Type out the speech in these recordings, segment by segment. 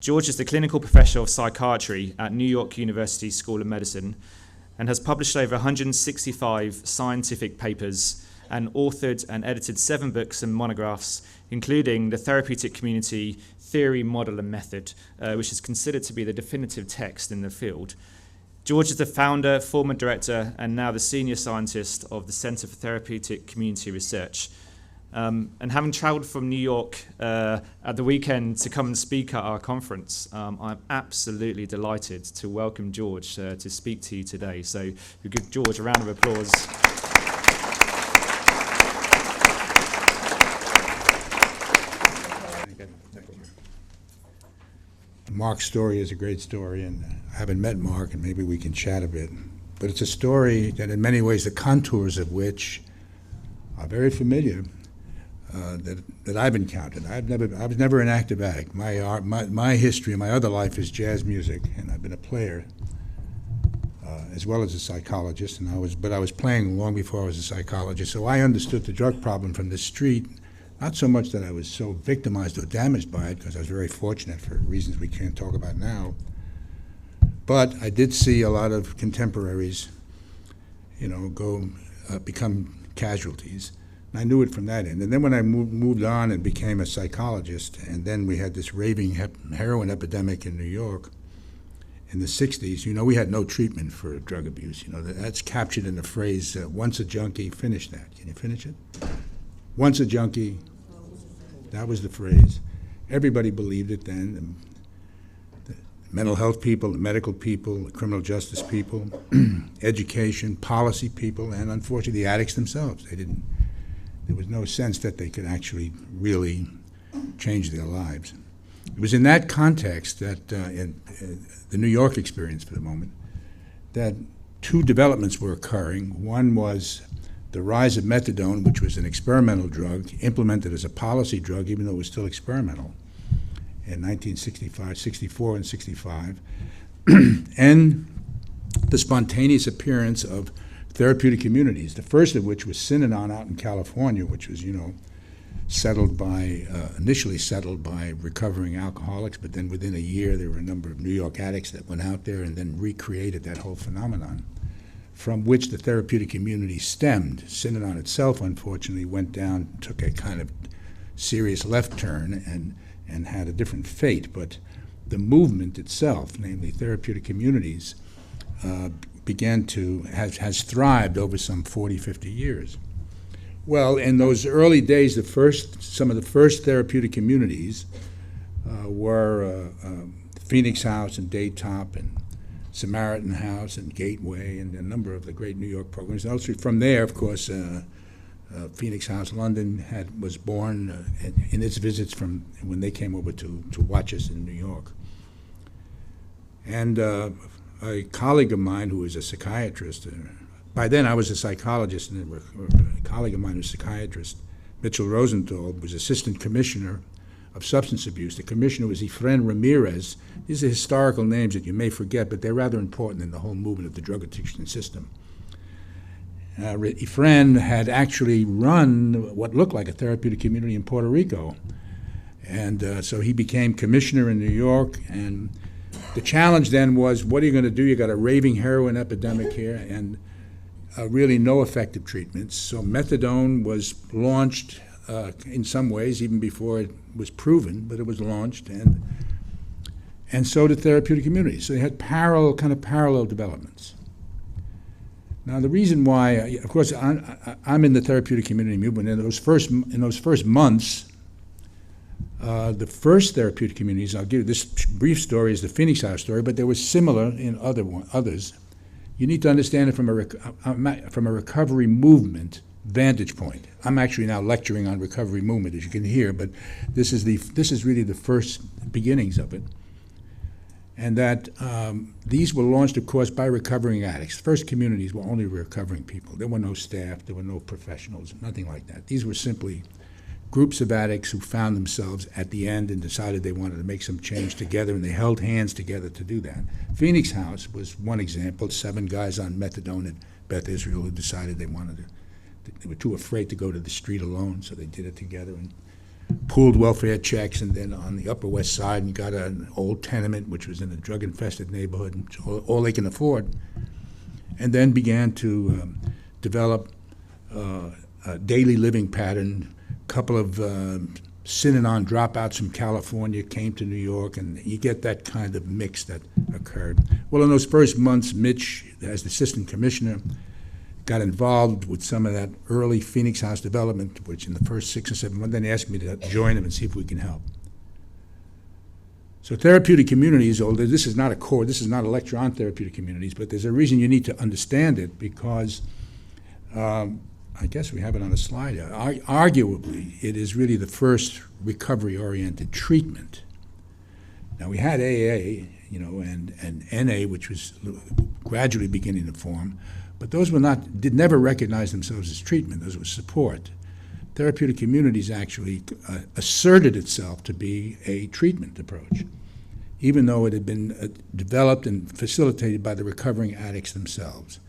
George is the clinical professor of psychiatry at New York University School of Medicine and has published over 165 scientific papers and authored and edited 7 books and monographs, including The Therapeutic Community, Theory, Model and Method, which is considered to be the definitive text in the field. George is the founder, former director, and now the senior scientist of the Center for Therapeutic Community Research. And having travelled from New York at the weekend to come and speak at our conference, I'm absolutely delighted to welcome George to speak to you today. So we give George a round of applause. Mark's story is a great story, and I haven't met Mark, and maybe we can chat a bit. But it's a story that in many ways the contours of which are very familiar. That I've encountered. I was never an active addict. My history, my other life is jazz music, and I've been a player as well as a psychologist. But I was playing long before I was a psychologist, so I understood the drug problem from the street. Not so much that I was so victimized or damaged by it, because I was very fortunate for reasons we can't talk about now. But I did see a lot of contemporaries, become casualties. I knew it from that end. And then when I moved on and became a psychologist, and then we had this raving heroin epidemic in New York in the 60s, we had no treatment for drug abuse. That's captured in the phrase, once a junkie, finish that. Can you finish it? Once a junkie, that was the phrase. Everybody believed it then. The mental health people, the medical people, the criminal justice people, education, policy people, and unfortunately the addicts themselves. There was no sense that they could actually really change their lives. It was in that context that, in the New York experience for the moment, that 2 developments were occurring. One was the rise of methadone, which was an experimental drug, implemented as a policy drug, even though it was still experimental, in 1965, 64 and 65, and the spontaneous appearance of therapeutic communities, the first of which was Synanon out in California, which was, initially settled by recovering alcoholics, but then within a year there were a number of New York addicts that went out there and then recreated that whole phenomenon, from which the therapeutic community stemmed. Synanon itself, unfortunately, went down, took a kind of serious left turn and had a different fate, but the movement itself, namely therapeutic communities, has thrived over some 40, 50 years. Well, in those early days, some of the first therapeutic communities were Phoenix House and Daytop and Samaritan House and Gateway and a number of the great New York programs. And also from there, of course, Phoenix House London was born in its visits from when they came over to watch us in New York. And a colleague of mine who was a psychiatrist, by then I was a psychologist, and a colleague of mine who was a psychiatrist, Mitchell Rosenthal, was assistant commissioner of substance abuse. The commissioner was Efren Ramirez. These are historical names that you may forget, but they're rather important in the whole movement of the drug addiction system. Efren had actually run what looked like a therapeutic community in Puerto Rico. And so he became commissioner in New York, and the challenge then was, what are you going to do? You got a raving heroin epidemic here, and really no effective treatments. So methadone was launched in some ways, even before it was proven, but it was launched, and so did therapeutic communities. So they had parallel developments. Now the reason why, of course, I'm in the therapeutic community movement. In those first months, the first therapeutic communities, I'll give you this brief story, is the Phoenix House story, but there was similar in others. You need to understand it from a recovery movement vantage point. I'm actually now lecturing on recovery movement, as you can hear, but this is really the first beginnings of it. And that these were launched, of course, by recovering addicts. First communities were only recovering people. There were no staff, there were no professionals, nothing like that. These were simply groups of addicts who found themselves at the end and decided they wanted to make some change together, and they held hands together to do that. Phoenix House was one example, 7 guys on methadone at Beth Israel who decided they were too afraid to go to the street alone, so they did it together. And pooled welfare checks, and then on the Upper West Side, you got an old tenement, which was in a drug-infested neighborhood, all they can afford, and then began to develop a daily living pattern. A couple of Synanon dropouts from California came to New York, and you get that kind of mix that occurred. Well, in those first months, Mitch, as the assistant commissioner, got involved with some of that early Phoenix House development, which in the first 6 or 7 months, then they asked me to join them and see if we can help. So therapeutic communities, although this is not a lecture on therapeutic communities, but there's a reason you need to understand it, because I guess we have it on a slide. Arguably, it is really the first recovery-oriented treatment. Now, we had AA, and NA, which was gradually beginning to form, but those did never recognize themselves as treatment. Those were support. Therapeutic communities actually asserted itself to be a treatment approach, even though it had been developed and facilitated by the recovering addicts themselves.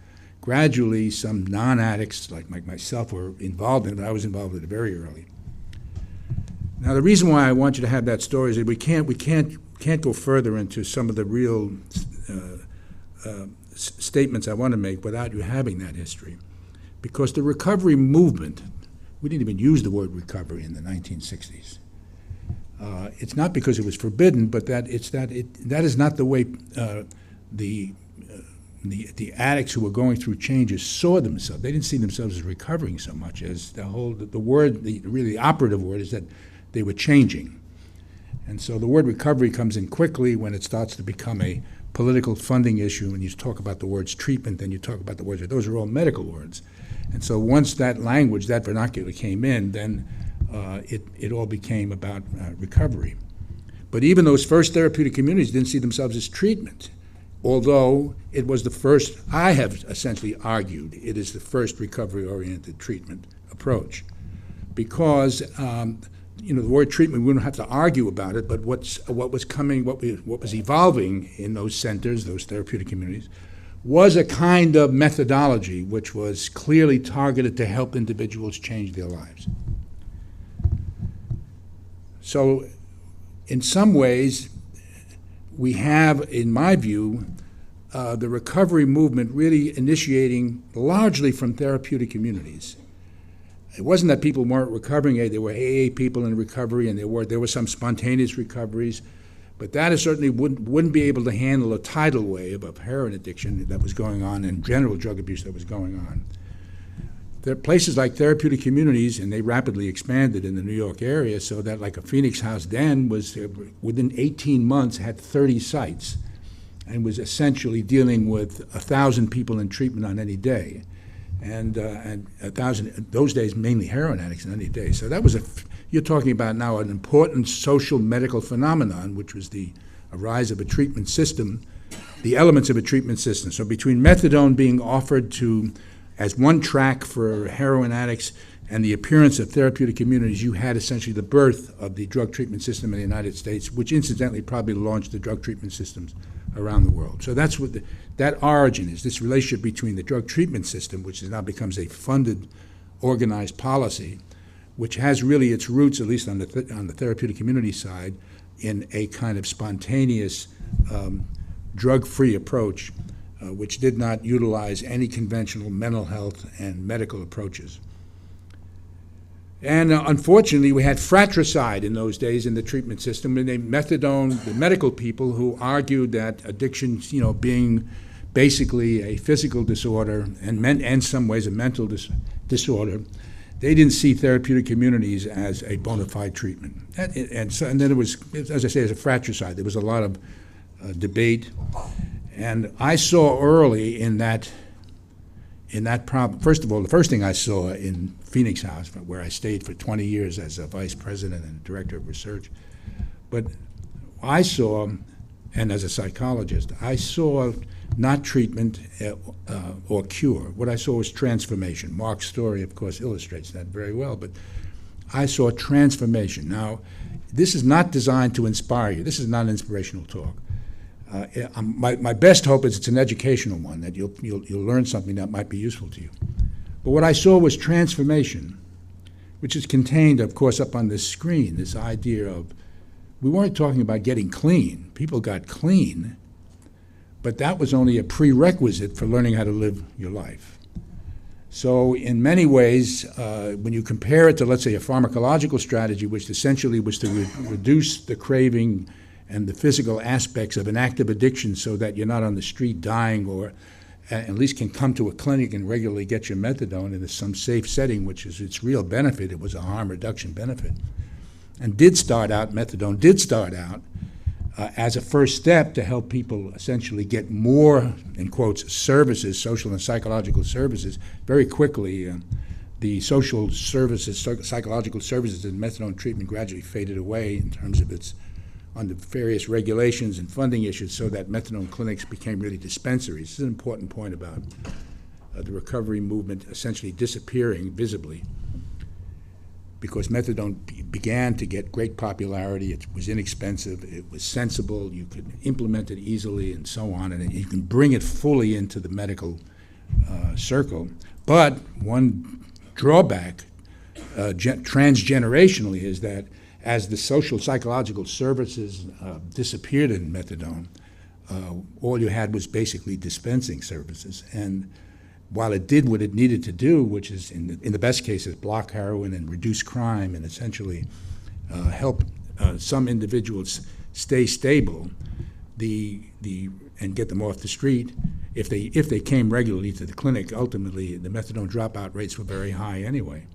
Gradually, some non-addicts like myself were involved in it, but I was involved with it very early. Now, the reason why I want you to have that story is that we can't go further into some of the real statements I want to make without you having that history, because the recovery movement, we didn't even use the word recovery in the 1960s. It's not because it was forbidden, but that is not the way the addicts who were going through changes saw themselves. They didn't see themselves as recovering so much as the operative word is that they were changing. And so the word recovery comes in quickly when it starts to become a political funding issue. When you talk about the words treatment, then you talk about the words, those are all medical words. And so once that language, that vernacular came in, then it all became about recovery. But even those first therapeutic communities didn't see themselves as treatment. Although it was the first, I have essentially argued, it is the first recovery-oriented treatment approach. Because, the word treatment, we don't have to argue about it, but what was evolving in those centers, those therapeutic communities, was a kind of methodology which was clearly targeted to help individuals change their lives. So, in some ways, we have, in my view, the recovery movement really initiating largely from therapeutic communities. It wasn't that people weren't recovering. There were AA people in recovery, and there were some spontaneous recoveries, but that certainly wouldn't be able to handle a tidal wave of heroin addiction that was going on and general drug abuse that was going on. There are places like therapeutic communities, and they rapidly expanded in the New York area, so that like a Phoenix House then was, within 18 months, had 30 sites and was essentially dealing with 1,000 people in treatment on any day. And 1,000, those days, mainly heroin addicts on any day. So that was you're talking about now an important social medical phenomenon, which was a rise of a treatment system, the elements of a treatment system. So between methadone being offered as one track for heroin addicts and the appearance of therapeutic communities, you had essentially the birth of the drug treatment system in the United States, which incidentally probably launched the drug treatment systems around the world. So that's what that origin is, this relationship between the drug treatment system, which now becomes a funded, organized policy, which has really its roots, at least on the therapeutic community side, in a kind of spontaneous, drug-free approach, which did not utilize any conventional mental health and medical approaches. And unfortunately, we had fratricide in those days in the treatment system, and methadone, the medical people who argued that addiction, being basically a physical disorder and in some ways a mental disorder, they didn't see therapeutic communities as a bona fide treatment. And then it was, as I say, as a fratricide. There was a lot of debate. And I saw early in that problem, first of all, the first thing I saw in Phoenix House, where I stayed for 20 years as a vice president and director of research, but I saw, and as a psychologist, I saw not treatment or cure. What I saw was transformation. Mark's story, of course, illustrates that very well, but I saw transformation. Now, this is not designed to inspire you. This is not an inspirational talk. My best hope is it's an educational one, that you'll learn something that might be useful to you. But what I saw was transformation, which is contained, of course, up on this screen, this idea of, we weren't talking about getting clean. People got clean, but that was only a prerequisite for learning how to live your life. So in many ways, when you compare it to, let's say, a pharmacological strategy, which essentially was to reduce the craving and the physical aspects of an active addiction so that you're not on the street dying, or at least can come to a clinic and regularly get your methadone in some safe setting, which is its real benefit. It was a harm reduction benefit. And methadone did start out as a first step to help people essentially get more, in quotes, services, social and psychological services, very quickly. The social services, psychological services in methadone treatment gradually faded away in terms of its, under various regulations and funding issues, so that methadone clinics became really dispensaries. This is an important point about the recovery movement essentially disappearing visibly, because methadone began to get great popularity. It was inexpensive, it was sensible, you could implement it easily and so on, and you can bring it fully into the medical circle. But one drawback transgenerationally is that as the social psychological services disappeared in methadone, all you had was basically dispensing services. And while it did what it needed to do, which is in the best cases block heroin and reduce crime and essentially help some individuals stay stable, and get them off the street, if they came regularly to the clinic, ultimately the methadone dropout rates were very high anyway.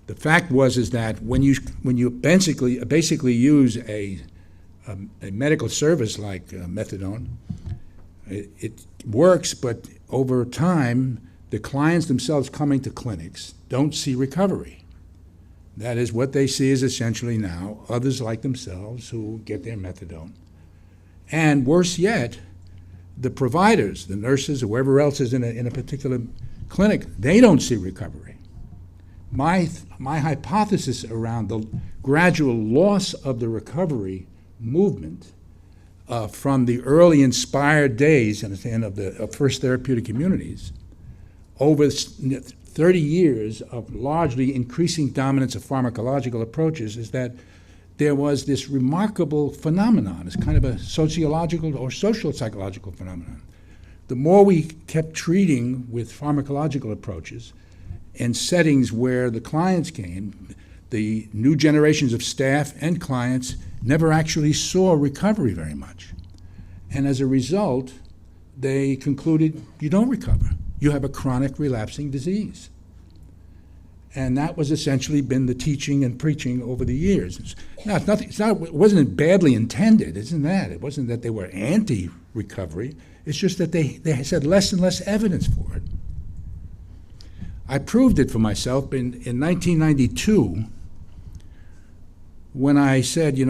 The fact is that when you basically use a medical service like methadone, it works, but over time, the clients themselves coming to clinics don't see recovery. That is, what they see is essentially now others like themselves who get their methadone. And worse yet, the providers, the nurses, whoever else is in a particular clinic, they don't see recovery. My hypothesis around the gradual loss of the recovery movement from the early inspired days of the first therapeutic communities, over 30 years of largely increasing dominance of pharmacological approaches, is that there was this remarkable phenomenon. It's kind of a sociological or social psychological phenomenon. The more we kept treating with pharmacological approaches in settings where the clients came, the new generations of staff and clients never actually saw recovery very much. And as a result, they concluded, you don't recover. You have a chronic relapsing disease. And that was essentially been the teaching and preaching over the years. Now, it wasn't badly intended, isn't that? It wasn't that they were anti-recovery. It's just that they had less and less evidence for it. I proved it for myself in 1992 when I said, if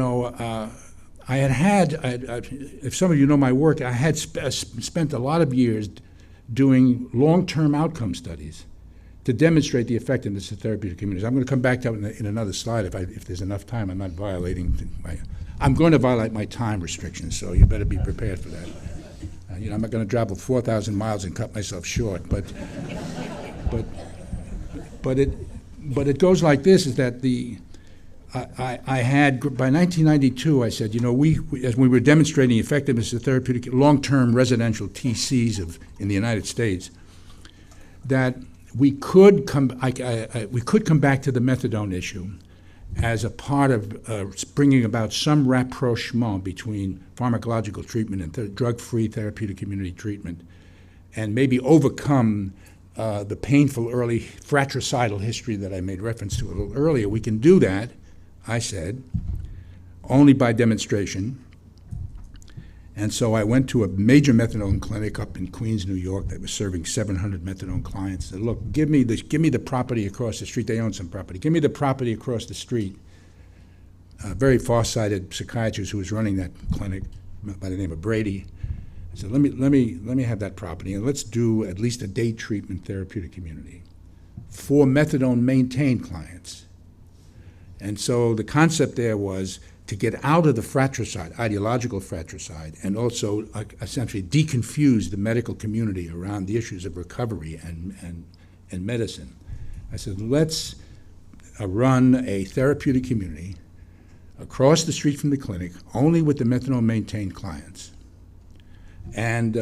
some of you know my work, I had spent a lot of years doing long-term outcome studies to demonstrate the effectiveness of therapeutic communities. I'm going to come back to that in another slide if there's enough time. I'm not violating I'm going to violate my time restrictions, so you better be prepared for that. I'm not going to travel 4,000 miles and cut myself short, but it goes like this: is that I had, by 1992, I said, as we were demonstrating the effectiveness of therapeutic long-term residential TCs in the United States, that we could come back to the methadone issue as a part of bringing about some rapprochement between pharmacological treatment and drug-free therapeutic community treatment, and maybe overcome the painful early fratricidal history that I made reference to a little earlier. We can do that, I said, only by demonstration. And so I went to a major methadone clinic up in Queens, New York, that was serving 700 methadone clients. I said, look, give me the property across the street. They own some property. Give me the property across the street. A very far-sighted psychiatrist who was running that clinic by the name of Brady. I said, let me have that property, and let's do at least a day treatment therapeutic community for methadone maintained clients. And so the concept there was to get out of the fratricide, ideological fratricide, and also essentially deconfuse the medical community around the issues of recovery and medicine. I said, let's run a therapeutic community across the street from the clinic, only with the methadone-maintained clients, and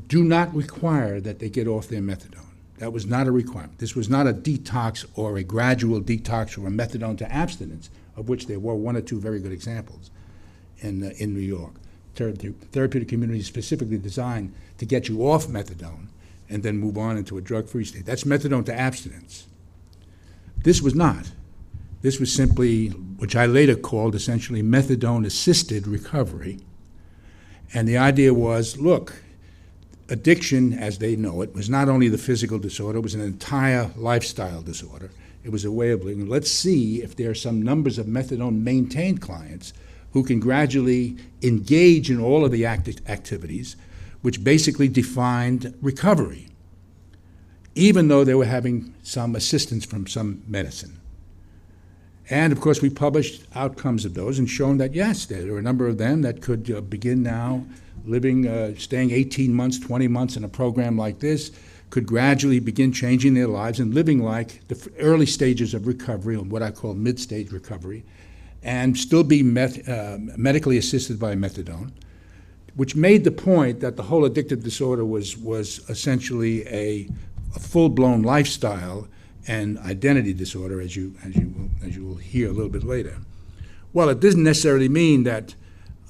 do not require that they get off their methadone. That was not a requirement. This was not a detox or a gradual detox from methadone to abstinence, of which there were one or two very good examples in New York. Therapeutic community is specifically designed to get you off methadone and then move on into a drug-free state. That's methadone to abstinence. This was not. This was simply, which I later called essentially methadone-assisted recovery. And the idea was, look, addiction, as they know it, was not only the physical disorder, it was an entire lifestyle disorder. It was a way of living. Let's see if there are some numbers of methadone-maintained clients who can gradually engage in all of the activities which basically defined recovery, even though they were having some assistance from some medicine. And of course, we published outcomes of those and shown that, yes, there were a number of them that could begin now living, staying 18 months, 20 months in a program like this, could gradually begin changing their lives and living like the early stages of recovery, or what I call mid-stage recovery, and still be medically assisted by methadone, which made the point that the whole addictive disorder was essentially a full-blown lifestyle and identity disorder, as you will hear a little bit later. Well, it doesn't necessarily mean that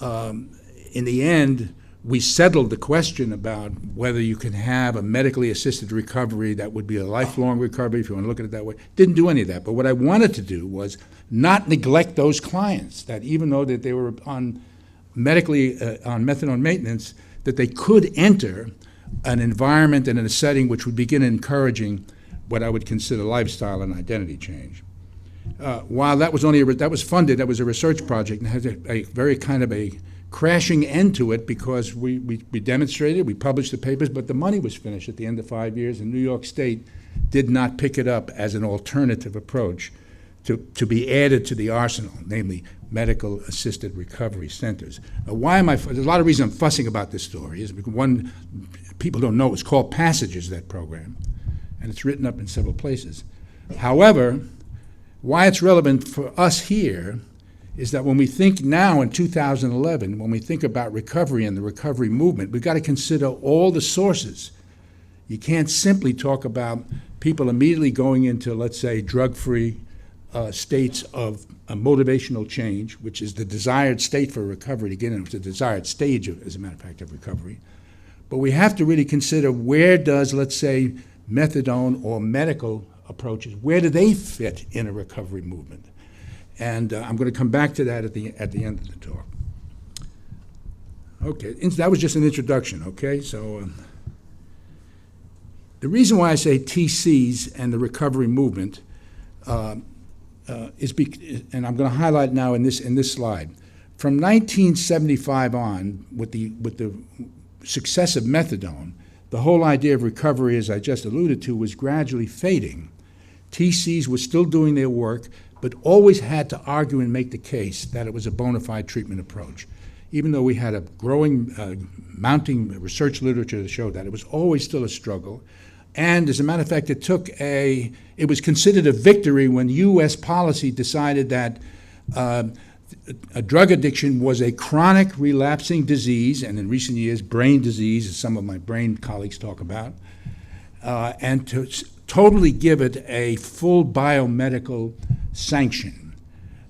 in the end we settled the question about whether you can have a medically assisted recovery that would be a lifelong recovery, if you want to look at it that way. Didn't do any of that. But what I wanted to do was not neglect those clients, that even though that they were on on methadone maintenance, that they could enter an environment and in a setting which would begin encouraging what I would consider lifestyle and identity change. While that was that was funded, that was a research project, and had a very kind of a crashing end to it, because we demonstrated, we published the papers, but the money was finished at the end of 5 years, and New York State did not pick it up as an alternative approach to be added to the arsenal, namely medical assisted recovery centers. Now, there's a lot of reason I'm fussing about this story, is because one, people don't know, it's called Passages, that program, and it's written up in several places. However, why it's relevant for us here is that when we think now in 2011, when we think about recovery and the recovery movement, we've got to consider all the sources. You can't simply talk about people immediately going into, let's say, drug-free states of a motivational change, which is the desired state for recovery. Again, it's a desired stage, as a matter of fact, of recovery. But we have to really consider, where does, let's say, methadone or medical approaches, where do they fit in a recovery movement? And I'm going to come back to that at the end of the talk. Okay, that was just an introduction, okay? So the reason why I say TCs and the recovery movement and I'm going to highlight now in this slide. From 1975 on, with the success of methadone, the whole idea of recovery, as I just alluded to, was gradually fading. TCs were still doing their work, but always had to argue and make the case that it was a bona fide treatment approach. Even though we had a growing, mounting research literature to show that, it was always still a struggle. And as a matter of fact, it was considered a victory when U.S. policy decided that a drug addiction was a chronic relapsing disease, and in recent years, brain disease, as some of my brain colleagues talk about, and to totally give it a full biomedical sanction,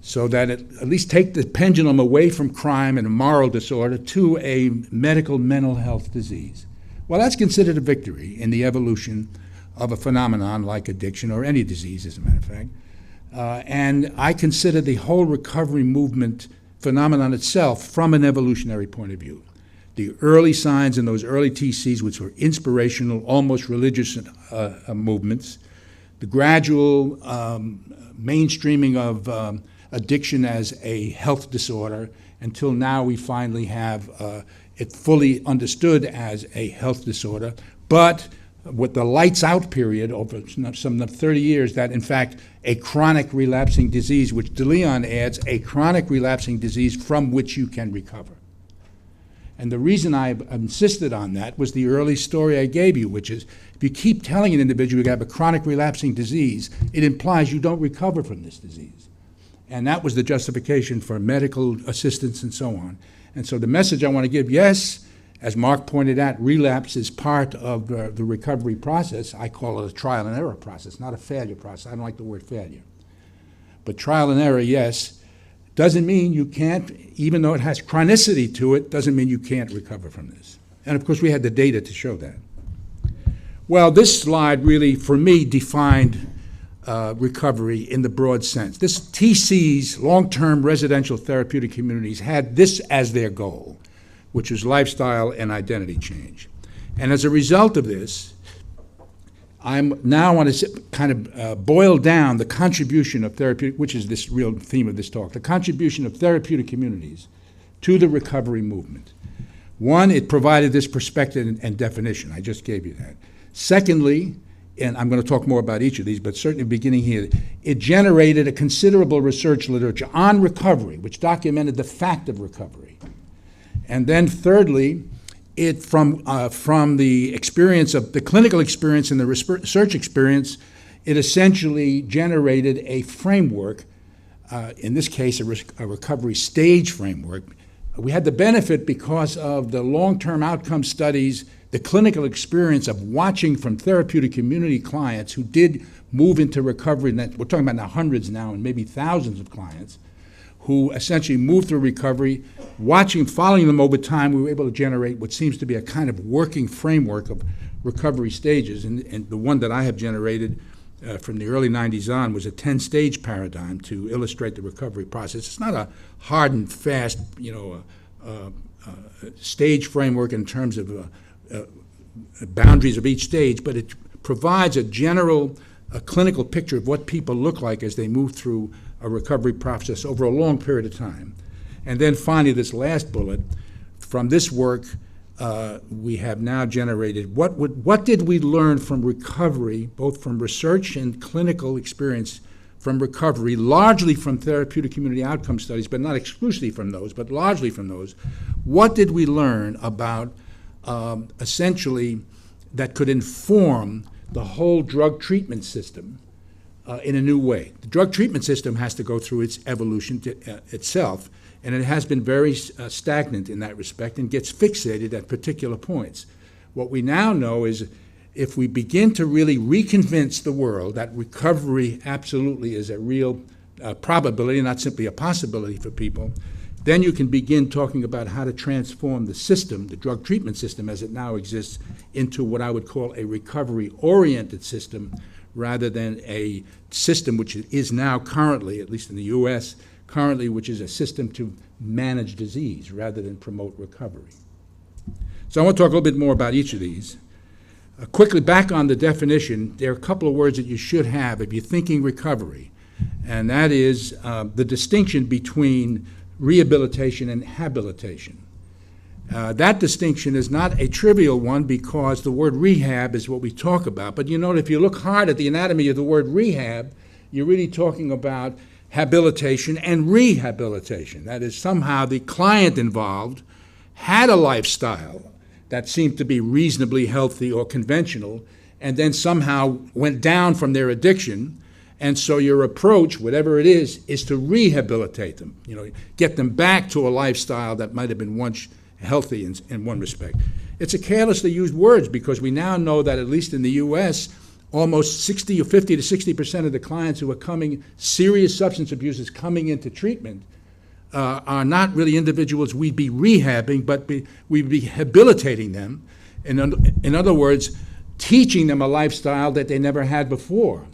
so that it at least take the pendulum away from crime and a moral disorder to a medical mental health disease. Well, that's considered a victory in the evolution of a phenomenon like addiction, or any disease, as a matter of fact. And I consider the whole recovery movement phenomenon itself from an evolutionary point of view. The early signs in those early TCs, which were inspirational, almost religious movements, the gradual mainstreaming of addiction as a health disorder, until now we finally have it fully understood as a health disorder, but with the lights out period over some 30 years, that in fact a chronic relapsing disease, which De Leon adds, a chronic relapsing disease from which you can recover. And the reason I insisted on that was the early story I gave you, which is if you keep telling an individual you have a chronic relapsing disease, it implies you don't recover from this disease. And that was the justification for medical assistance and so on. And so the message I want to give, yes, as Mark pointed out, relapse is part of the recovery process. I call it a trial and error process, not a failure process. I don't like the word failure. But trial and error, yes, doesn't mean you can't, even though it has chronicity to it, doesn't mean you can't recover from this. And of course, we had the data to show that. Well, this slide really, for me, defined recovery in the broad sense. This TC's, long-term residential therapeutic communities, had this as their goal, which was lifestyle and identity change. And as a result of this, I now want to kind of boil down the contribution of therapeutic, which is this real theme of this talk, the contribution of therapeutic communities to the recovery movement. One, it provided this perspective and definition. I just gave you that. Secondly, and I'm going to talk more about each of these, but certainly beginning here, it generated a considerable research literature on recovery, which documented the fact of recovery. And then thirdly, it from the experience of the clinical experience and the research experience, it essentially generated a framework, in this case, a recovery stage framework. We had the benefit because of the long-term outcome studies, the clinical experience of watching from therapeutic community clients who did move into recovery. And we're talking about now hundreds now and maybe thousands of clients who essentially moved through recovery. Watching, following them over time, we were able to generate what seems to be a kind of working framework of recovery stages. And the one that I have generated from the early 90s on was a 10-stage paradigm to illustrate the recovery process. It's not a hard and fast, stage framework in terms of boundaries of each stage, but it provides a general clinical picture of what people look like as they move through a recovery process over a long period of time. And then finally, this last bullet, from this work, we have now generated what did we learn from recovery, both from research and clinical experience from recovery, largely from therapeutic community outcome studies, but not exclusively from those, but largely from those. What did we learn about essentially that could inform the whole drug treatment system in a new way? The drug treatment system has to go through its evolution itself, and it has been very stagnant in that respect and gets fixated at particular points. What we now know is if we begin to really reconvince the world that recovery absolutely is a real probability, not simply a possibility for people, then you can begin talking about how to transform the system, the drug treatment system as it now exists, into what I would call a recovery-oriented system rather than a system which is now currently, at least in the U.S., currently, which is a system to manage disease rather than promote recovery. So I want to talk a little bit more about each of these. Quickly, back on the definition, there are a couple of words that you should have if you're thinking recovery, and that is the distinction between rehabilitation and habilitation. That distinction is not a trivial one because the word rehab is what we talk about. But you know, if you look hard at the anatomy of the word rehab, you're really talking about habilitation and rehabilitation. That is, somehow the client involved had a lifestyle that seemed to be reasonably healthy or conventional, and then somehow went down from their addiction. And so your approach, whatever it is to rehabilitate them, get them back to a lifestyle that might have been once healthy in one respect. It's a carelessly used word because we now know that, at least in the U.S., almost 60 or 50 to 60% of the clients who are coming, serious substance abusers coming into treatment, are not really individuals we'd be rehabbing, but we'd be habilitating them. In other words, teaching them a lifestyle that they never had before.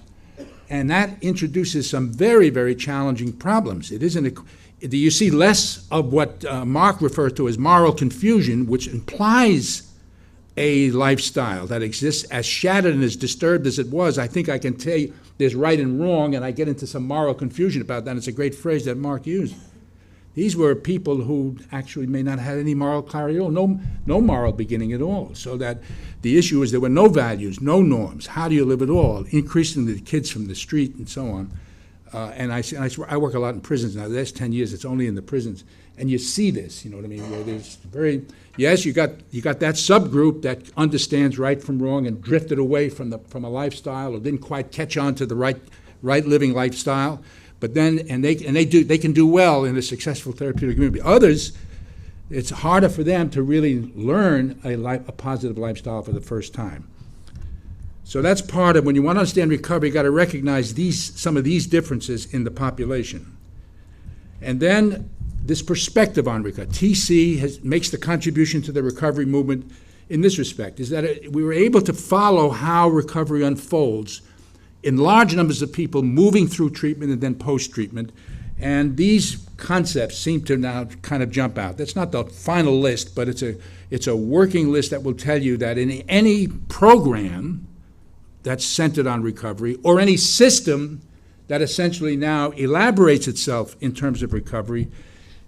And that introduces some very, very challenging problems. It isn't you see less of what Mark referred to as moral confusion, which implies a lifestyle that exists as shattered and as disturbed as it was. I think I can tell you there's right and wrong, and I get into some moral confusion about that. It's a great phrase that Mark used. These were people who actually may not have any moral clarity at all, no moral beginning at all. So that the issue is there were no values, no norms. How do you live at all? Increasingly the kids from the street and so on And I work a lot in prisons now. The last 10 years, it's only in the prisons. And you see this, you know what I mean, where there's yes, you got that subgroup that understands right from wrong and drifted away from a lifestyle or didn't quite catch on to the right living lifestyle. But then, they can do well in a successful therapeutic community. Others, it's harder for them to really learn a positive lifestyle for the first time. So that's part of, when you want to understand recovery, you got to recognize some of these differences in the population. And then this perspective on recovery. TC makes the contribution to the recovery movement in this respect, is that we were able to follow how recovery unfolds in large numbers of people moving through treatment and then post-treatment. And these concepts seem to now kind of jump out. That's not the final list, but it's a working list that will tell you that in any program that's centered on recovery, or any system that essentially now elaborates itself in terms of recovery,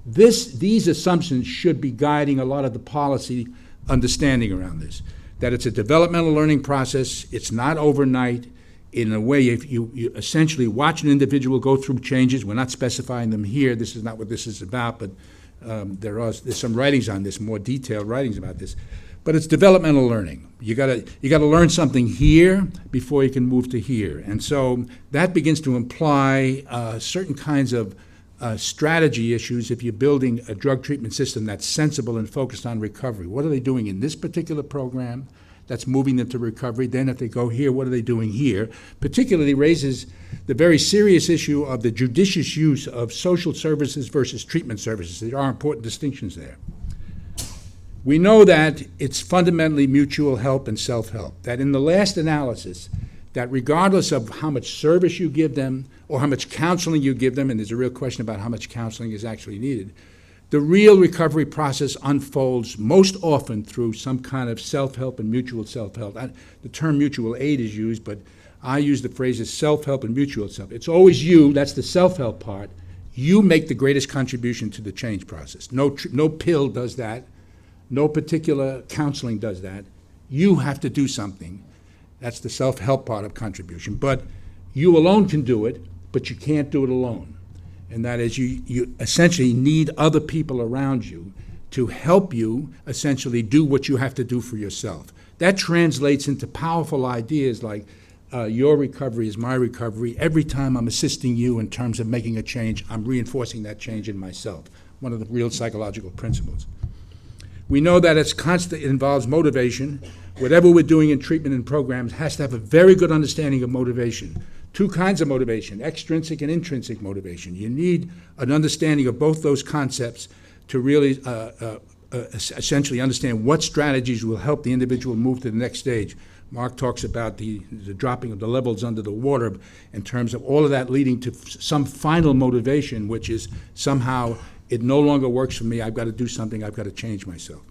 these assumptions should be guiding a lot of the policy understanding around this. That it's a developmental learning process, it's not overnight. In a way, if you essentially watch an individual go through changes, we're not specifying them here, this is not what this is about, but there's some writings on this, more detailed writings about this. But it's developmental learning. You gotta learn something here before you can move to here. And so that begins to imply certain kinds of strategy issues if you're building a drug treatment system that's sensible and focused on recovery. What are they doing in this particular program that's moving them to recovery? Then if they go here, what are they doing here? Particularly raises the very serious issue of the judicious use of social services versus treatment services. There are important distinctions there. We know that it's fundamentally mutual help and self-help, that in the last analysis, that regardless of how much service you give them or how much counseling you give them, and there's a real question about how much counseling is actually needed, the real recovery process unfolds most often through some kind of self-help and mutual self-help. The term mutual aid is used, but I use the phrases self-help and mutual self. It's always you, that's the self-help part. You make the greatest contribution to the change process. No pill does that. No particular counseling does that. You have to do something. That's the self-help part of contribution. But you alone can do it, but you can't do it alone. And that is, you essentially need other people around you to help you essentially do what you have to do for yourself. That translates into powerful ideas like your recovery is my recovery. Every time I'm assisting you in terms of making a change, I'm reinforcing that change in myself. One of the real psychological principles. We know that it involves motivation. Whatever we're doing in treatment and programs has to have a very good understanding of motivation. Two kinds of motivation, extrinsic and intrinsic motivation. You need an understanding of both those concepts to really essentially understand what strategies will help the individual move to the next stage. Mark talks about the dropping of the levels under the water in terms of all of that leading to some final motivation, which is somehow it no longer works for me, I've got to do something, I've got to change myself.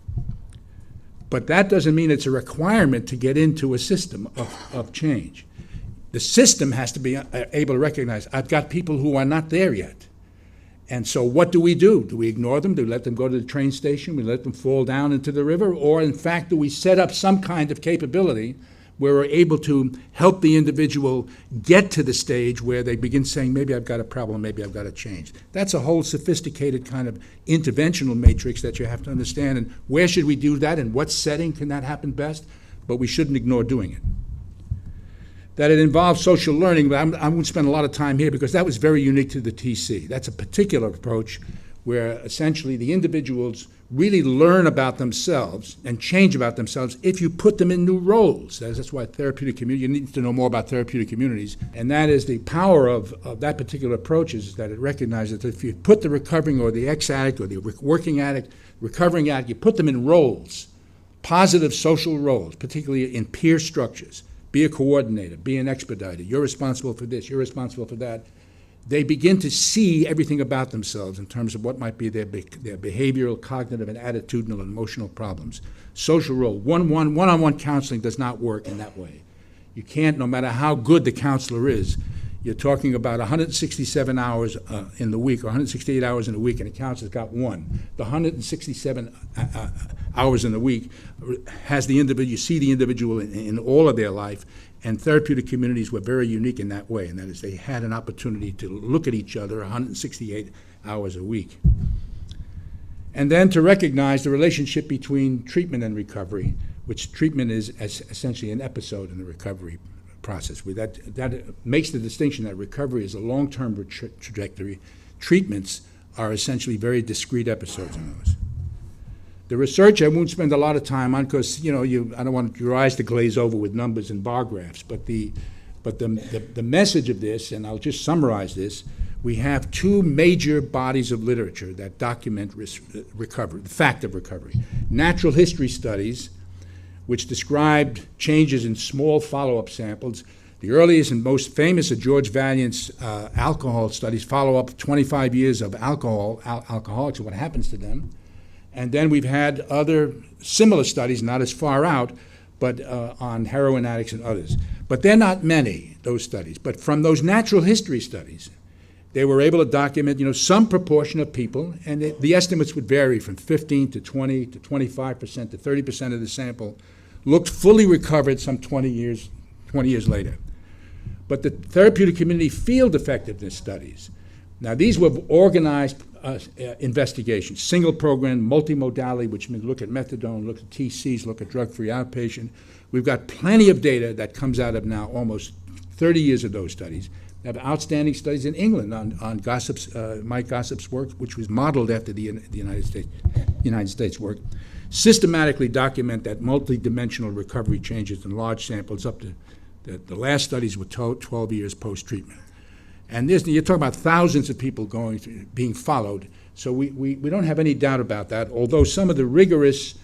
But that doesn't mean it's a requirement to get into a system of change. The system has to be able to recognize, I've got people who are not there yet. And so what do? Do we ignore them? Do we let them go to the train station? We let them fall down into the river? Or in fact, do we set up some kind of capability where we're able to help the individual get to the stage where they begin saying, maybe I've got a problem, maybe I've got to change. That's a whole sophisticated kind of interventional matrix that you have to understand. And where should we do that? In what setting can that happen best? But we shouldn't ignore doing it. That it involves social learning, but I won't spend a lot of time here because that was very unique to the TC. That's a particular approach where essentially the individuals really learn about themselves and change about themselves if you put them in new roles. That's why therapeutic community, you need to know more about therapeutic communities. And that is the power of that particular approach is that it recognizes that if you put the recovering or the ex-addict or the working addict, recovering addict, you put them in roles, positive social roles, particularly in peer structures. Be a coordinator, be an expediter. You're responsible for this, you're responsible for that. They begin to see everything about themselves in terms of what might be their behavioral, cognitive, and attitudinal and emotional problems. Social role. One-on-one counseling does not work in that way. You can't, no matter how good the counselor is, you're talking about 167 hours in the week or 168 hours in a week, and a counselor's got one. The 167 hours in the week, has the individual, you see the individual in all of their life, and therapeutic communities were very unique in that way, and that is they had an opportunity to look at each other 168 hours a week. And then to recognize the relationship between treatment and recovery, which treatment is essentially an episode in the recovery process. That makes the distinction that recovery is a long-term trajectory. Treatments are essentially very discrete episodes in those. The research I won't spend a lot of time on because I don't want your eyes to glaze over with numbers and bar graphs. But the message of this, and I'll just summarize this, we have two major bodies of literature that document recovery, the fact of recovery. Natural history studies, which described changes in small follow-up samples. The earliest and most famous of George Valiant's alcohol studies follow up 25 years of alcoholics and what happens to them. And then we've had other similar studies, not as far out, but on heroin addicts and others. But they're not many, those studies. But from those natural history studies, they were able to document, some proportion of people, and the estimates would vary from 15 to 20 to 25% to 30% of the sample looked fully recovered some 20 years later. But the therapeutic community field effectiveness studies, now these were organized investigations, single program, multimodality, which means look at methadone, look at TCs, look at drug-free outpatient. We've got plenty of data that comes out of now almost 30 years of those studies. We have outstanding studies in England on Mike Gossip's work, which was modeled after the United States work, systematically document that multidimensional recovery changes in large samples up to the last studies were 12 years post-treatment. And you're talking about thousands of people being followed. So we don't have any doubt about that, although some of the rigorous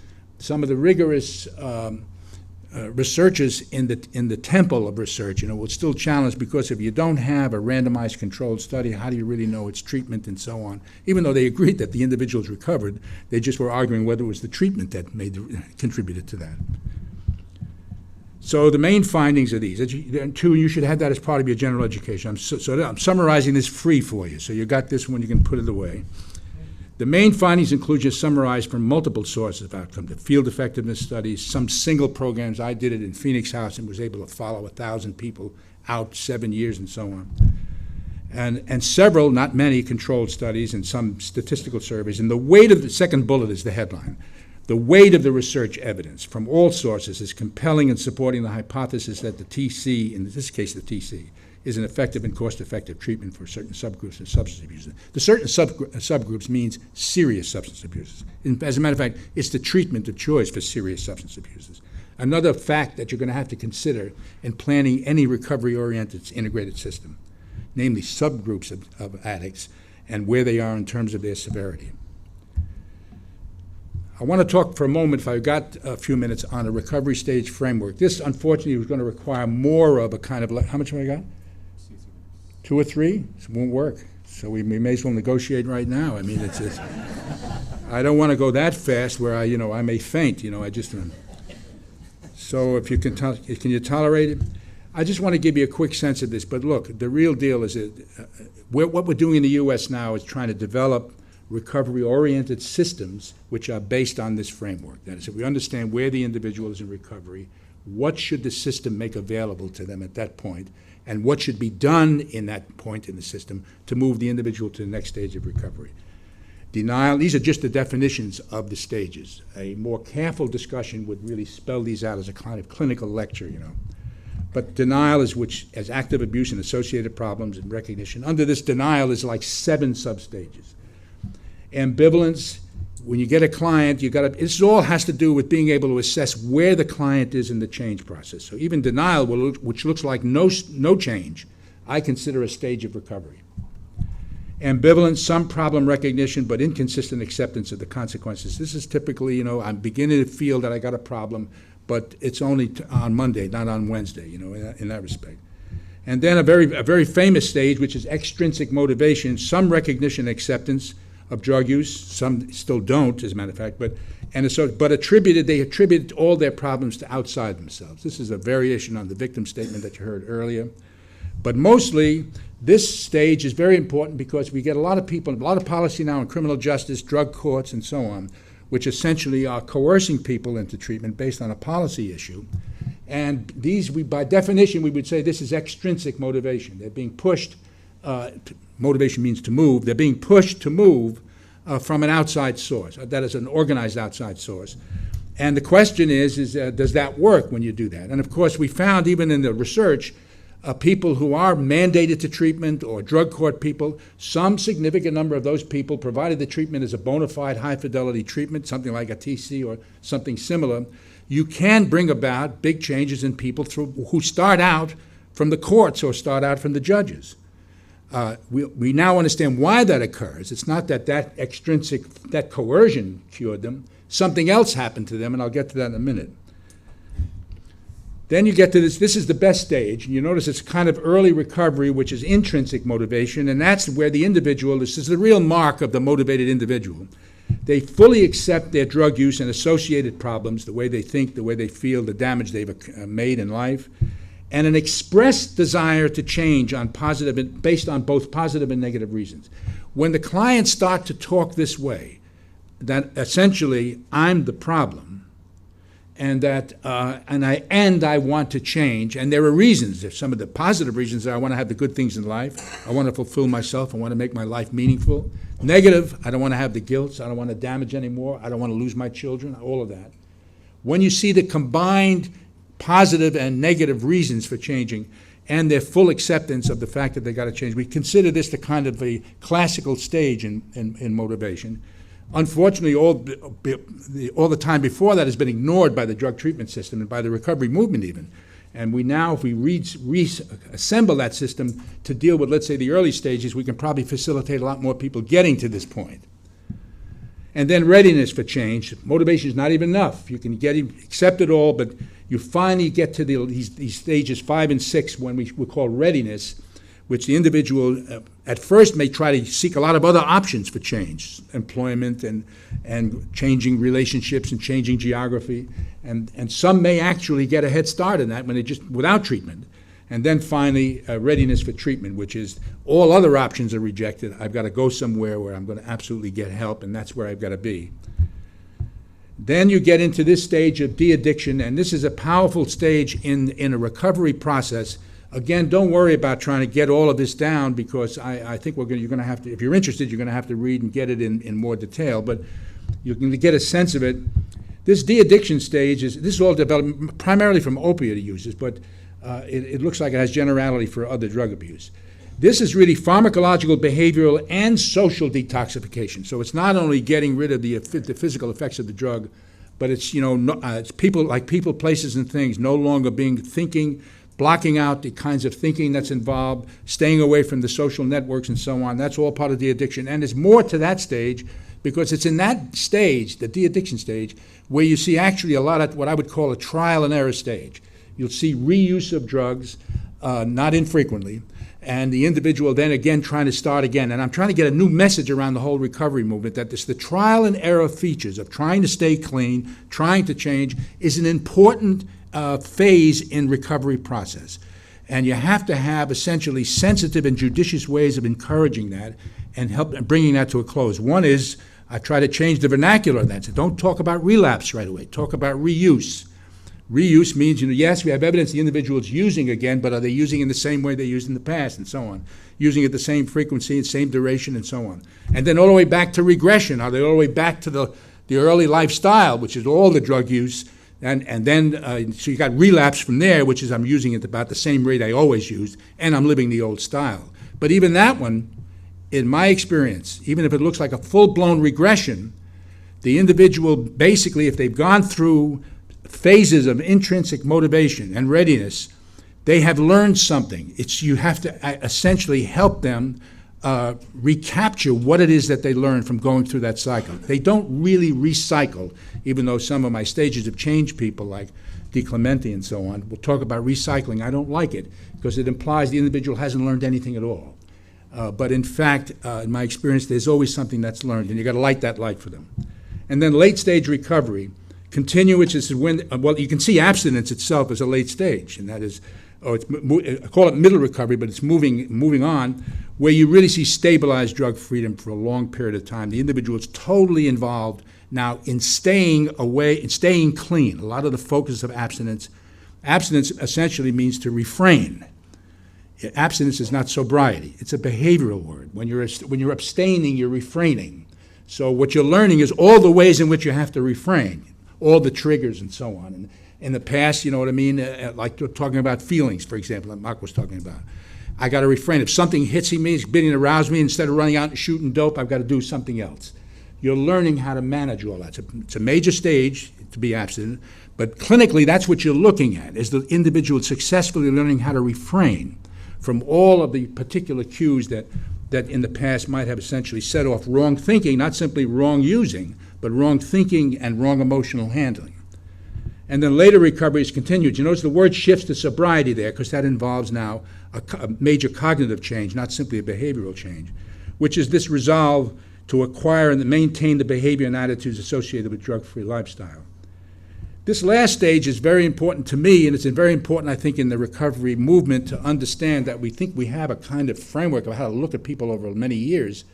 researchers in the temple of research, will still challenge, because if you don't have a randomized controlled study, how do you really know it's treatment and so on? Even though they agreed that the individuals recovered, they just were arguing whether it was the treatment that contributed to that. So the main findings are these. You should have that as part of your general education. I'm summarizing this free for you, so you got this one, you can put it away. The main findings include, just summarized, from multiple sources of outcome, the field effectiveness studies, some single programs. I did it in Phoenix House and was able to follow 1,000 people out 7 years and so on. And several, not many, controlled studies and some statistical surveys. And the weight of the second bullet is the headline. The weight of the research evidence from all sources is compelling in supporting the hypothesis that the TC, in this case the TC, is an effective and cost-effective treatment for certain subgroups of substance abusers. The certain subgroups means serious substance abusers. As a matter of fact, it's the treatment of choice for serious substance abusers. Another fact that you're going to have to consider in planning any recovery-oriented integrated system, namely subgroups of addicts and where they are in terms of their severity. I want to talk for a moment, if I've got a few minutes, on a recovery stage framework. This, unfortunately, is going to require more of a kind of, how much have I got? 2 or 3? It won't work. So we may as well negotiate right now. I mean, it's just, I don't want to go that fast where I may faint. I just. So if you can you tolerate it? I just want to give you a quick sense of this. But look, the real deal is that what we're doing in the U.S. now is trying to develop recovery-oriented systems which are based on this framework. That is, if we understand where the individual is in recovery, what should the system make available to them at that point, and what should be done in that point in the system to move the individual to the next stage of recovery. Denial, these are just the definitions of the stages. A more careful discussion would really spell these out as a kind of clinical lecture, But denial is as active abuse and associated problems and recognition. Under this, denial is like 7 substages. Ambivalence, when you get a client, this all has to do with being able to assess where the client is in the change process. So even denial, which looks like no change, I consider a stage of recovery. Ambivalence, some problem recognition, but inconsistent acceptance of the consequences. This is typically, I'm beginning to feel that I got a problem, but it's only on Monday, not on Wednesday, in that respect. And then a very famous stage, which is extrinsic motivation, some recognition and acceptance of drug use, some still don't, as a matter of fact, but they attributed all their problems to outside themselves. This is a variation on the victim statement that you heard earlier. But mostly, this stage is very important because we get a lot of people, a lot of policy now in criminal justice, drug courts, and so on, which essentially are coercing people into treatment based on a policy issue. And these, by definition, we would say this is extrinsic motivation. They're being pushed, motivation means to move, they're being pushed to move from an outside source. That is an organized outside source. And the question is does that work when you do that? And of course, we found even in the research, people who are mandated to treatment or drug court people, some significant number of those people, provided the treatment is a bona fide high-fidelity treatment, something like a TC or something similar, you can bring about big changes in people who start out from the courts or start out from the judges. We now understand why that occurs. It's not that extrinsic, that coercion cured them. Something else happened to them, and I'll get to that in a minute. Then you get to this is the best stage, and you notice it's kind of early recovery, which is intrinsic motivation, and that's where the individual, this is the real mark of the motivated individual. They fully accept their drug use and associated problems, the way they think, the way they feel, the damage they've made in life, and an expressed desire to change based on both positive and negative reasons. When the clients start to talk this way, that essentially I'm the problem, and that I want to change, and there are reasons. There's some of the positive reasons are I want to have the good things in life, I want to fulfill myself, I want to make my life meaningful. Negative, I don't want to have the guilt, I don't want to damage anymore, I don't want to lose my children, all of that. When you see the combined positive and negative reasons for changing and their full acceptance of the fact that they got to change, we consider this the kind of a classical stage in motivation. Unfortunately, all the time before that has been ignored by the drug treatment system and by the recovery movement even. And we now, if we reassemble that system to deal with, let's say, the early stages, we can probably facilitate a lot more people getting to this point. And then readiness for change. Motivation is not even enough. You can accept it all, but you finally get to these stages 5 and 6 when we call readiness, which the individual at first may try to seek a lot of other options for change, employment and changing relationships and changing geography. And some may actually get a head start in that when they just without treatment. And then finally, readiness for treatment, which is all other options are rejected. I've got to go somewhere where I'm going to absolutely get help, and that's where I've got to be. Then you get into this stage of de-addiction, and this is a powerful stage in a recovery process. Again, don't worry about trying to get all of this down, because I think you're going to have to, if you're interested, you're going to have to read and get it in more detail, but you can get a sense of it. This de-addiction stage this is all developed primarily from opioid users, but it looks like it has generality for other drug abuse. This is really pharmacological, behavioral, and social detoxification. So it's not only getting rid of the physical effects of the drug, but it's it's people, places, and things no longer thinking, blocking out the kinds of thinking that's involved, staying away from the social networks and so on. That's all part of the addiction. And there's more to that stage, because it's in that stage, the de-addiction stage, where you see actually a lot of what I would call a trial and error stage. You'll see reuse of drugs, not infrequently, and the individual then again trying to start again. And I'm trying to get a new message around the whole recovery movement, that the trial and error features of trying to stay clean, trying to change, is an important phase in recovery process. And you have to have essentially sensitive and judicious ways of encouraging that and bringing that to a close. One is, I try to change the vernacular of that. So don't talk about relapse right away. Talk about reuse. Reuse means, yes, we have evidence the individual is using again, but are they using in the same way they used in the past, and so on? Using at the same frequency and same duration, and so on. And then all the way back to regression. Are they all the way back to the early lifestyle, which is all the drug use? And then, so you got relapse from there, which is I'm using it about the same rate I always used, and I'm living the old style. But even that one, in my experience, even if it looks like a full-blown regression, the individual basically, if they've gone through phases of intrinsic motivation and readiness, they have learned something. You have to essentially help them recapture what it is that they learned from going through that cycle. They don't really recycle, even though some of my stages have changed people, like DeClemente and so on. We'll talk about recycling. I don't like it, because it implies the individual hasn't learned anything at all. But in fact, in my experience, there's always something that's learned, and you got to light that light for them. And then late stage recovery, continuous is when, well, you can see abstinence itself as a late stage, and that is, I call it middle recovery, but it's moving on, where you really see stabilized drug freedom for a long period of time. The individual is totally involved, Now, in staying away, in staying clean, a lot of the focus of abstinence essentially means to refrain. Abstinence is not sobriety. It's a behavioral word. When you're abstaining, you're refraining. So what you're learning is all the ways in which you have to refrain, all the triggers and so on. And in the past, you know what I mean, like talking about feelings, for example, that Mark was talking about. I got to refrain. If something hits me, it's beginning to arouse me, instead of running out and shooting dope, I've got to do something else. You're learning how to manage all that. It's a major stage to be abstinent, but clinically, that's what you're looking at, is the individual successfully learning how to refrain from all of the particular cues that in the past might have essentially set off wrong thinking, not simply wrong using, but wrong thinking and wrong emotional handling. And then later recovery is continued. You notice the word shifts to sobriety there, because that involves now a major cognitive change, not simply a behavioral change, which is this resolve to acquire and maintain the behavior and attitudes associated with drug-free lifestyle. This last stage is very important to me, and it's very important, I think, in the recovery movement to understand that we think we have a kind of framework of how to look at people over many years.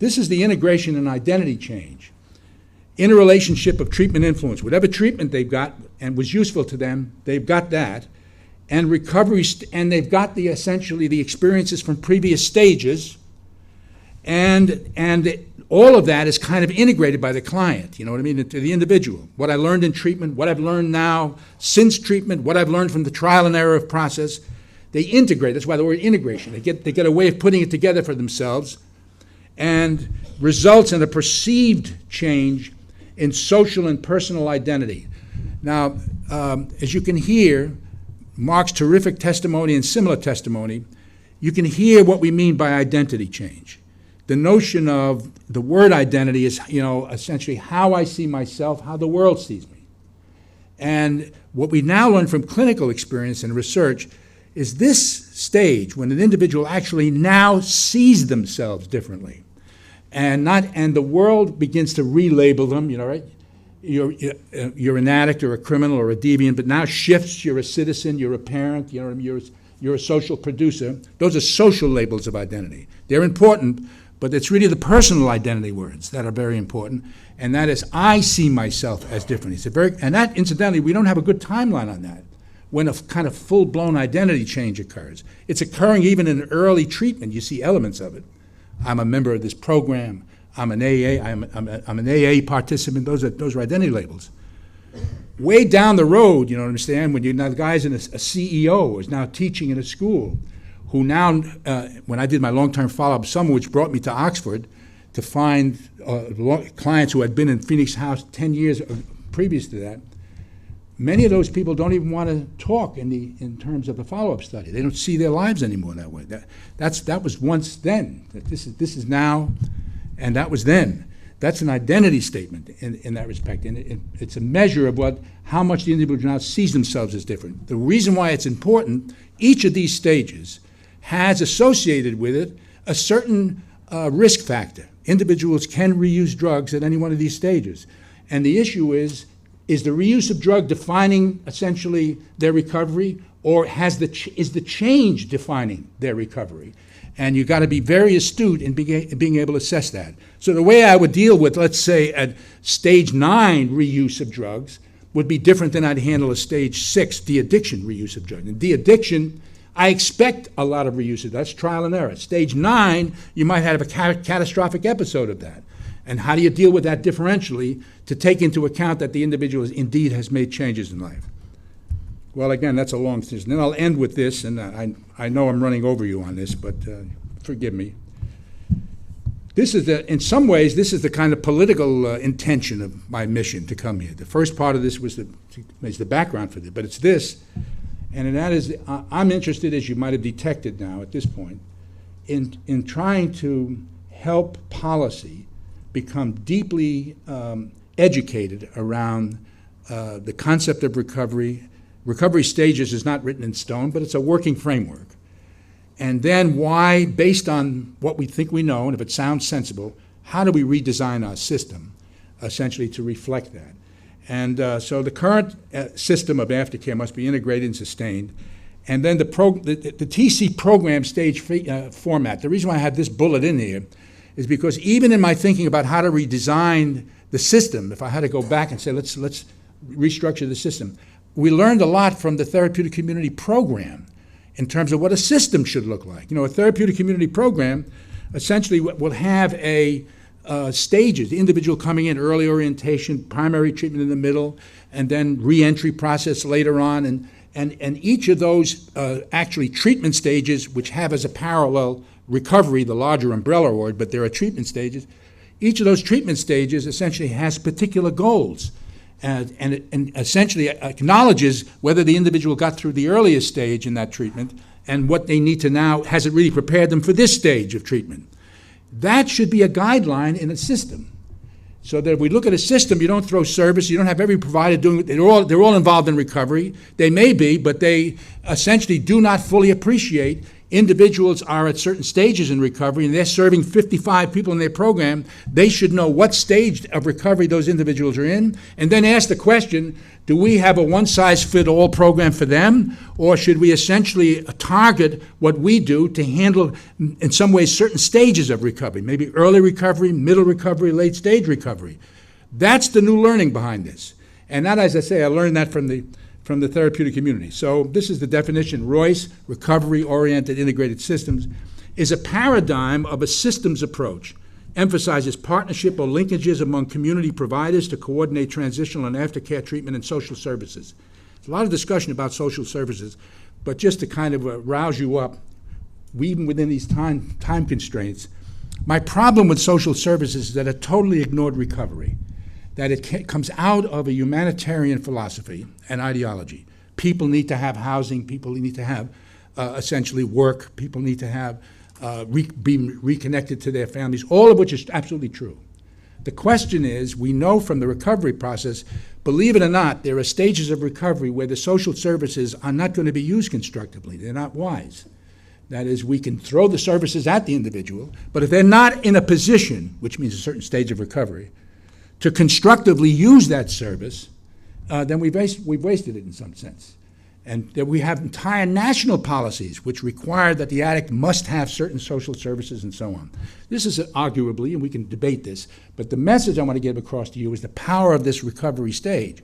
This is the integration and identity change. Interrelationship of treatment influence. Whatever treatment they've got and was useful to them, they've got that. And recovery, and they've got essentially the experiences from previous stages, and all of that is kind of integrated by the client, you know what I mean, to the individual. What I learned in treatment, what I've learned now since treatment, what I've learned from the trial and error of process, they integrate. That's why the word integration. They get a way of putting it together for themselves, and results in a perceived change in social and personal identity. Now, as you can hear, Mark's terrific testimony and similar testimony, you can hear what we mean by identity change. The notion of the word identity is, essentially how I see myself, how the world sees me. And what we now learn from clinical experience and research is this stage when an individual actually now sees themselves differently, and the world begins to relabel them, right? You're an addict or a criminal or a deviant, but now shifts. You're a citizen, you're a parent, you're a social producer. Those are social labels of identity. They're important, but it's really the personal identity words that are very important, and that is, I see myself as different. And that, incidentally, we don't have a good timeline on that, when a kind of full-blown identity change occurs. It's occurring even in early treatment. You see elements of it. I'm a member of this program. I'm an AA. I'm an AA participant. Those are identity labels. Way down the road, you know what I'm saying? When the guy's a CEO, is now teaching in a school, who now, when I did my long-term follow-up summer, which brought me to Oxford to find clients who had been in Phoenix House 10 years previous to that, many of those people don't even want to talk in terms of the follow-up study. They don't see their lives anymore that way. That was once then. This is now, and that was then. That's an identity statement in that respect, and it's a measure of how much the individual now sees themselves as different. The reason why it's important, each of these stages has associated with it a certain risk factor. Individuals can reuse drugs at any one of these stages, and the issue is the reuse of drug defining essentially their recovery, or is the change defining their recovery? And you've got to be very astute in being able to assess that. So the way I would deal with, let's say, a stage 9 reuse of drugs would be different than I'd handle a stage 6 de-addiction reuse of drugs. In de-addiction, I expect a lot of reuse of that. That's trial and error. Stage 9, you might have a catastrophic episode of that. And how do you deal with that differentially to take into account that the individual indeed has made changes in life? Well, again, that's a long thing. Then I'll end with this, and I know I'm running over you on this, but forgive me. This is in some ways, this is the kind of political intention of my mission to come here. The first part of this is the background for this, but it's this, and that is, I'm interested, as you might have detected now at this point, in trying to help policy become deeply educated around the concept of recovery. Recovery stages is not written in stone, but it's a working framework. And then why, based on what we think we know, and if it sounds sensible, how do we redesign our system, essentially, to reflect that? And so the current system of aftercare must be integrated and sustained. And then the TC program stage format, the reason why I have this bullet in here is because even in my thinking about how to redesign the system, if I had to go back and say, let's restructure the system, we learned a lot from the therapeutic community program in terms of what a system should look like. A therapeutic community program essentially will have stages, the individual coming in, early orientation, primary treatment in the middle, and then reentry process later on. And each of those actually treatment stages, which have as a parallel recovery, the larger umbrella word, but there are treatment stages. Each of those treatment stages essentially has particular goals and essentially acknowledges whether the individual got through the earliest stage in that treatment and what they need to now, has it really prepared them for this stage of treatment. That should be a guideline in a system. So that if we look at a system, you don't throw service, you don't have every provider doing it, they're all involved in recovery. They may be, but they essentially do not fully appreciate individuals are at certain stages in recovery, and they're serving 55 people in their program. They should know what stage of recovery those individuals are in, and then ask the question, do we have a one-size-fits-all program for them, or should we essentially target what we do to handle, in some ways, certain stages of recovery, maybe early recovery, middle recovery, late-stage recovery? That's the new learning behind this. And that, as I say, I learned that from the therapeutic community. So this is the definition. ROIS, recovery-oriented integrated systems, is a paradigm of a systems approach, emphasizes partnership or linkages among community providers to coordinate transitional and aftercare treatment and social services. There's a lot of discussion about social services, but just to kind of rouse you up, even within these time constraints, my problem with social services is that it totally ignored recovery, that it comes out of a humanitarian philosophy and ideology. People need to have housing, people need to have essentially work, people need to have be reconnected to their families, all of which is absolutely true. The question is, we know from the recovery process, believe it or not, there are stages of recovery where the social services are not going to be used constructively. They're not wise. That is, we can throw the services at the individual, but if they're not in a position, which means a certain stage of recovery, to constructively use that service, then we've wasted it in some sense. And that we have entire national policies which require that the addict must have certain social services and so on. This is arguably, and we can debate this, but the message I want to get across to you is the power of this recovery stage.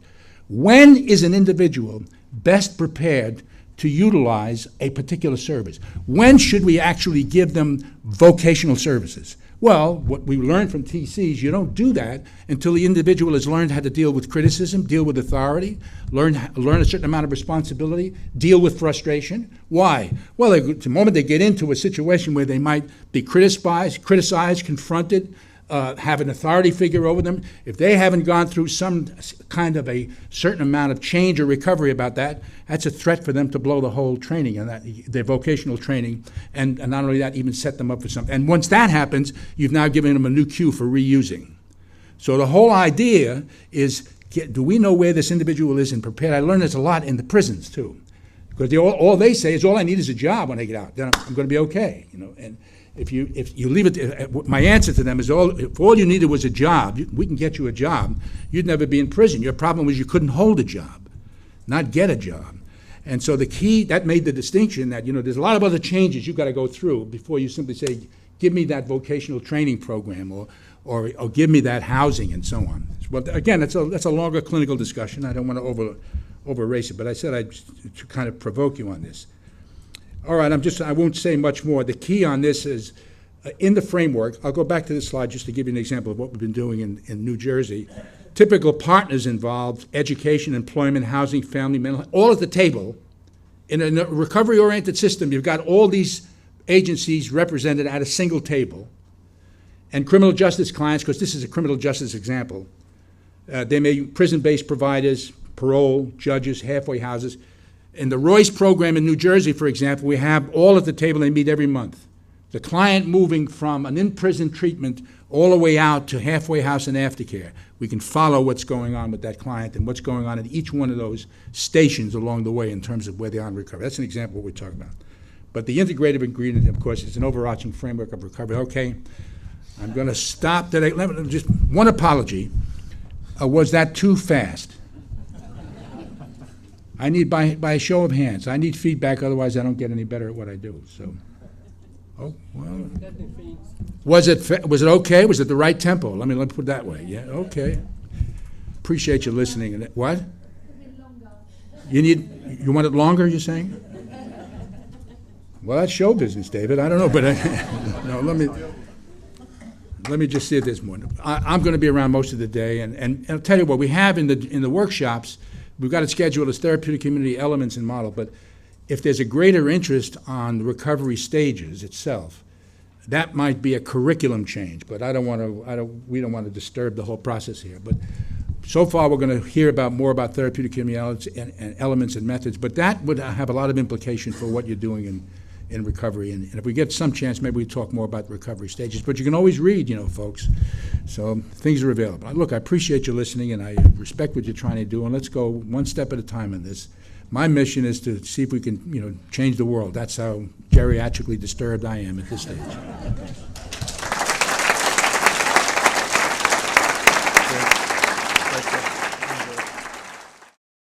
When is an individual best prepared to utilize a particular service? When should we actually give them vocational services? Well, what we learned from TCs, you don't do that until the individual has learned how to deal with criticism, deal with authority, learn a certain amount of responsibility, deal with frustration. Why? Well, the moment they get into a situation where they might be criticized, confronted, have an authority figure over them, if they haven't gone through some kind of a certain amount of change or recovery about that, that's a threat for them to blow the whole training and their vocational training, and not only that, even set them up for something. And once that happens, you've now given them a new cue for reusing. So the whole idea is, do we know where this individual is and prepared? I learned this a lot in the prisons too, because all they say is, all I need is a job when I get out, then I'm going to be okay, And if you leave it, my answer to them is, if all you needed was a job, we can get you a job, you'd never be in prison. Your problem was you couldn't hold a job, not get a job. And so the key, that made the distinction that, there's a lot of other changes you've got to go through before you simply say, give me that vocational training program or give me that housing and so on. Well, again, that's a longer clinical discussion. I don't want to over-race it, but I said I'd to kind of provoke you on this. All right, I won't say much more. The key on this is, in the framework, I'll go back to this slide just to give you an example of what we've been doing in New Jersey. Typical partners involved: education, employment, housing, family, mental health, all at the table. In a recovery-oriented system, you've got all these agencies represented at a single table. And criminal justice clients, because this is a criminal justice example, they may be prison-based providers, parole, judges, halfway houses. In the Royce program in New Jersey, for example, we have all at the table. They meet every month. The client moving from an in-prison treatment all the way out to halfway house and aftercare. We can follow what's going on with that client and what's going on at each one of those stations along the way in terms of where they are in recovery. That's an example of what we're talking about. But the integrative ingredient, of course, is an overarching framework of recovery. Okay, I'm going to stop today. Just one apology. Was that too fast? I need, by a show of hands, I need feedback, otherwise I don't get any better at what I do. So, Oh, well. Was it okay? Was it the right tempo? Let me put it that way. Yeah, okay. Appreciate you listening. And what? You want it longer, you're saying? Well, that's show business, David. I don't know, but no, let me just see it this morning. I'm going to be around most of the day, and I'll tell you what we have in the workshops. We've got it scheduled as therapeutic community elements and model, but if there's a greater interest on the recovery stages itself, that might be a curriculum change. But we don't want to disturb the whole process here. But so far, we're going to hear more about therapeutic community elements and methods. But that would have a lot of implication for what you're doing in recovery. And if we get some chance, maybe we talk more about recovery stages. But you can always read, folks. So things are available. Look, I appreciate you listening, and I respect what you're trying to do. And let's go one step at a time on this. My mission is to see if we can, change the world. That's how geriatrically disturbed I am at this stage.